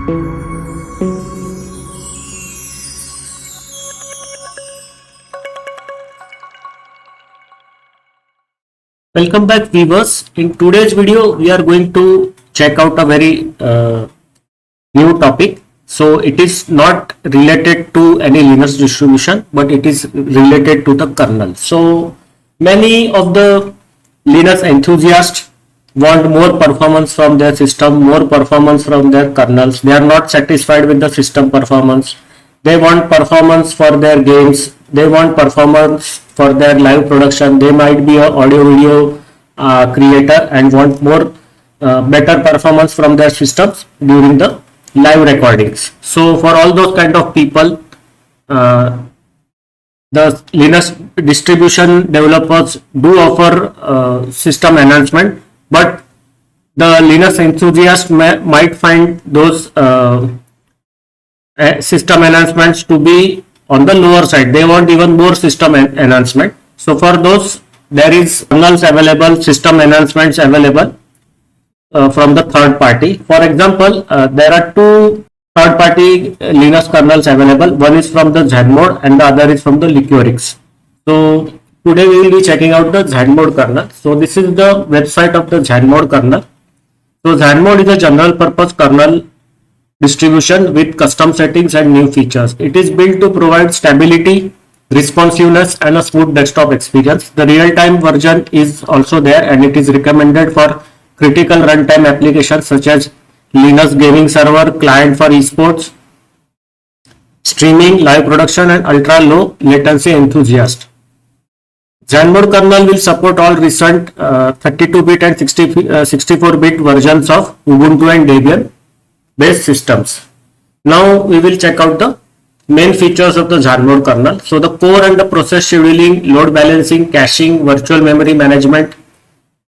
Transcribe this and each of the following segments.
Welcome back, viewers. In today's video, we are going to check out a very new topic. So it is not related to any Linux distribution, but it is related to the kernel. So many of the Linux enthusiasts want more performance from their system, more performance from their kernels. They are not satisfied with the system performance. They want performance for their games. They want performance for their live production. They might be an audio video creator and want more better performance from their systems during the live recordings. So for all those kind of people, the Linux distribution developers do offer system enhancement, but the Linux enthusiast might find those system enhancements to be on the lower side. They want even more system enhancement. So for those, there is kernels available, system enhancements available from the third party. For example, there are two third party Linux kernels available. One is from the Zenmode and the other is from the Liquorix. So today we will be checking out the Zenmode kernel. So this is the website of the Zenmode kernel. So Zenmode is a general purpose kernel distribution with custom settings and new features. It is built to provide stability, responsiveness and a smooth desktop experience. The real-time version is also there and it is recommended for critical runtime applications such as Linux gaming server, client for esports, streaming, live production and ultra low latency enthusiast. Zenmode kernel will support all recent 32-bit and 64-bit versions of Ubuntu and Debian based systems. Now we will check out the main features of the Zenmode kernel. So the core and the process scheduling, load balancing, caching, virtual memory management,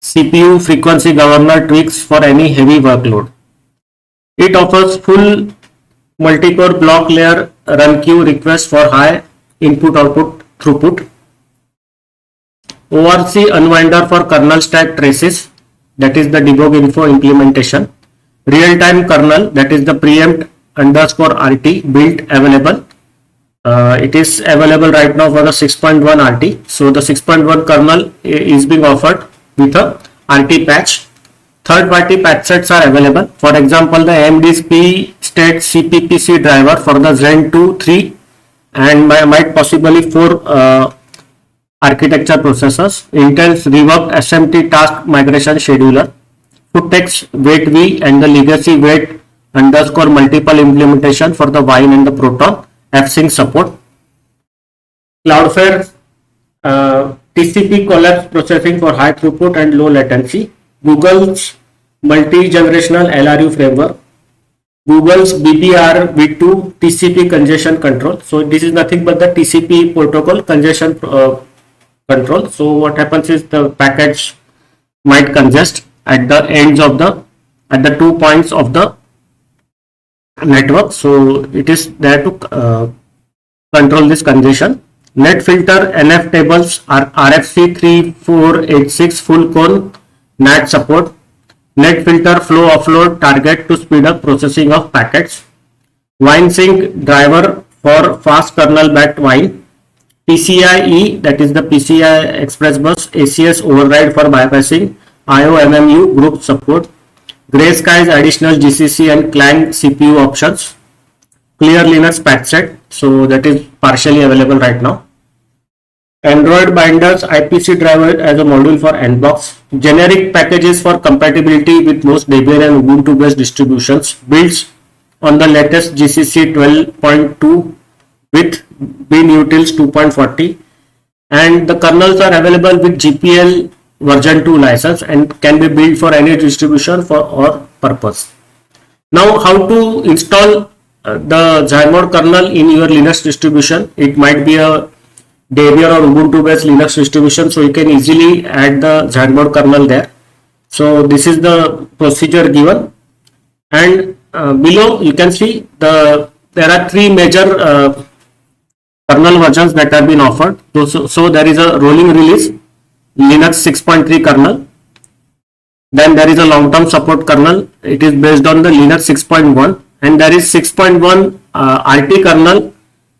CPU frequency governor tweaks for any heavy workload. It offers full multi-core block layer run queue request for high input-output throughput. ORC unwinder for kernel stack traces, that is the debug info implementation. Real-time kernel, that is the preempt underscore RT built available. It is available right now for the 6.1 RT. So the 6.1 kernel is being offered with a RT patch. Third-party patch sets are available. For example, the AMD's P-State CPPC driver for the Zen 2, 3 and might possibly 4 architecture processors. Intel's reworked SMT task migration scheduler. Futex Wait V and the legacy Wait underscore multiple implementation for the Wine and the Proton. F-Sync support. Cloudflare TCP collapse processing for high throughput and low latency. Google's multi-generational LRU framework. Google's BBR V2 TCP congestion control. So this is nothing but the TCP protocol congestion control. So what happens is the packets might congest at the ends of the 2 points of the network. So it is there to control this congestion. NetFilter NF tables are RFC 3486 full cone NAT support. NetFilter flow offload target to speed up processing of packets. WineSync driver for fast kernel backed Wine. PCIe, that is the PCI Express Bus ACS override for bypassing IOMMU group support. Grey Skies additional GCC and Clang CPU options. Clear Linux patch set, so that is partially available right now. Android binders IPC driver as a module for NBox. Generic packages for compatibility with most Debian and Ubuntu based distributions. Builds on the latest GCC 12.2 with binutils 2.40, and the kernels are available with GPL version 2 license and can be built for any distribution for or purpose. Now how to install the Zenmode kernel in your Linux distribution? It might be a Debian or Ubuntu based Linux distribution, so you can easily add the Zenmode kernel there. So this is the procedure given, and below you can see there are three major kernel versions that have been offered. So there is a rolling release Linux 6.3 kernel. Then there is a long-term support kernel. It is based on the Linux 6.1. and there is 6.1 RT kernel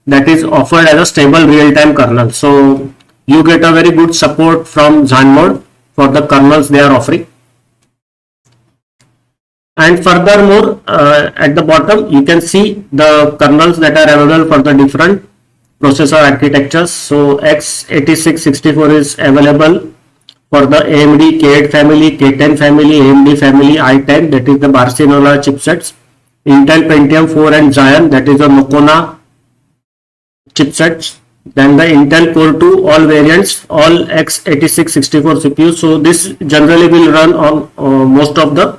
that is offered as a stable real-time kernel. So you get a very good support from ZanMod for the kernels they are offering. And furthermore, at the bottom you can see the kernels that are available for the different processor architectures. So x86-64 is available for the AMD K8 family, K10 family, AMD family, i10, that is the Barcelona chipsets, Intel Pentium 4 and Xeon, that is the Mokona chipsets, then the Intel Core 2, all variants, all x86-64 CPUs. So this generally will run on most of the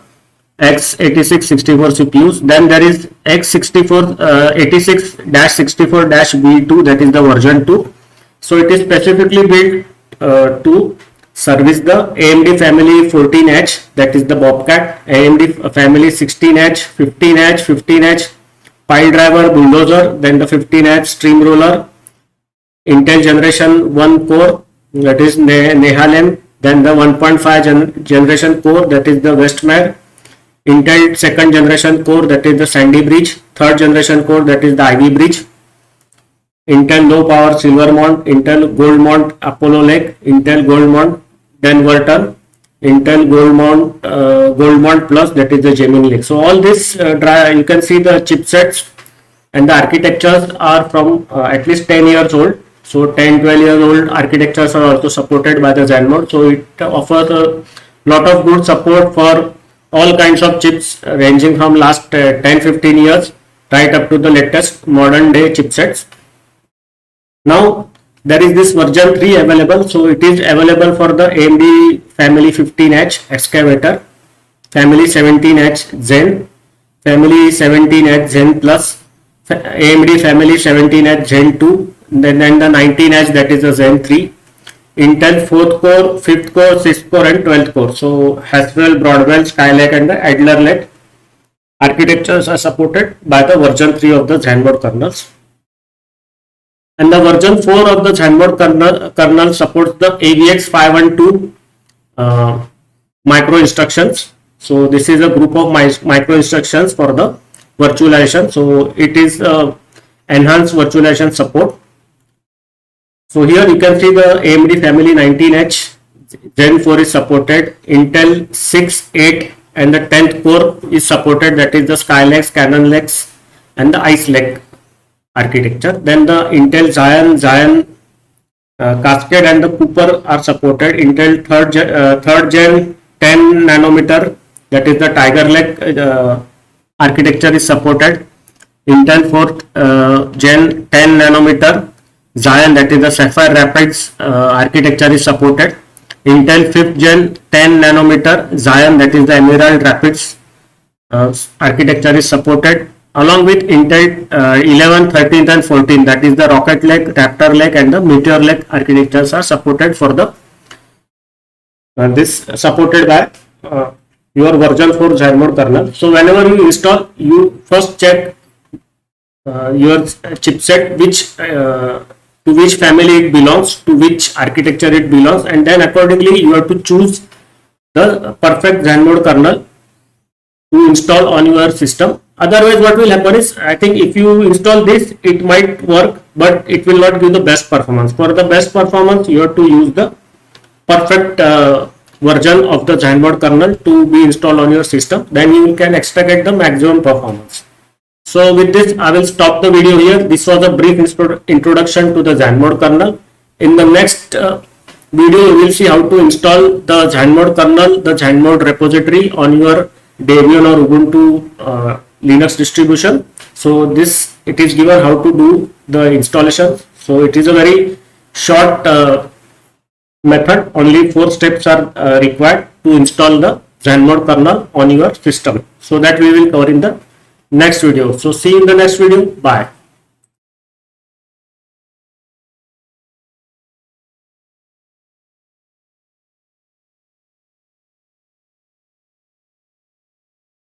x86-64 CPUs. Then there is x64 86-64-V2, that is the version 2. So it is specifically built to service the AMD family 14H, that is the Bobcat, AMD family 16H, 15H, 15H, Pile Driver, Bulldozer, then the 15H Steamroller, Intel generation 1 core, that is Nehalem, then the 1.5 generation core, that is the Westmere, Intel second generation core, that is the Sandy Bridge, third generation core, that is the Ivy Bridge, Intel low power Silvermont, Intel Goldmont Apollo Lake, Intel Goldmont Denverton, Intel Goldmont Plus, that is the Gemini Lake. So all this you can see the chipsets and the architectures are from at least 10 years old. So 10-12 years old architectures are also supported by the ZanMod. So it offers a lot of good support for all kinds of chips ranging from last 10-15 years right up to the latest modern day chipsets. Now there is this version 3 available. So it is available for the AMD family 15H Excavator, family 17H Zen, family 17H Zen Plus, AMD family 17H Zen 2, then the 19H, that is the Zen 3, Intel 4th core, 5th core, 6th core and 12th core. So Haswell, Broadwell, Skylake and the Adler Lake architectures are supported by the version 3 of the ZanMod kernels. And the version 4 of the ZanMod kernel supports the AVX512 micro instructions. So this is a group of micro instructions for the virtualization. So it is enhanced virtualization support. So here you can see the AMD family 19H Zen 4 is supported, Intel 6, 8 and the 10th core is supported, that is the Skylake, Cannon Lakes and the Ice Lake architecture. Then the Intel Xeon, Cascade and the Cooper are supported. Intel third gen 10 nanometer, that is the Tiger Lake architecture is supported. Intel 4th gen 10 nanometer Xeon, that is the Sapphire Rapids architecture is supported. Intel 5th gen 10 nanometer Xeon, that is the Emerald Rapids architecture is supported, along with Intel 11, 13th and 14th, that is the Rocket Lake, Raptor Lake and the Meteor Lake architectures are supported for the this supported by your version 4 ZanMod kernel. So whenever you install, you first check your chipset to which family it belongs, to which architecture it belongs, and then accordingly you have to choose the perfect ZanMod kernel to install on your system. Otherwise what will happen is, I think if you install this, it might work, but it will not give the best performance. For the best performance, you have to use the perfect version of the ZanMod kernel to be installed on your system. Then you can extract the maximum performance. So with this, I will stop the video here. This was a brief introduction to the ZanMod kernel. In the next video, you will see how to install the ZanMod kernel, the ZanMod repository on your Debian or Ubuntu Linux distribution. So this, it is given how to do the installation. So it is a very short method. Only 4 steps are required to install the ZanMod kernel on your system. So that we will cover in the next video. So see you in the next video. Bye.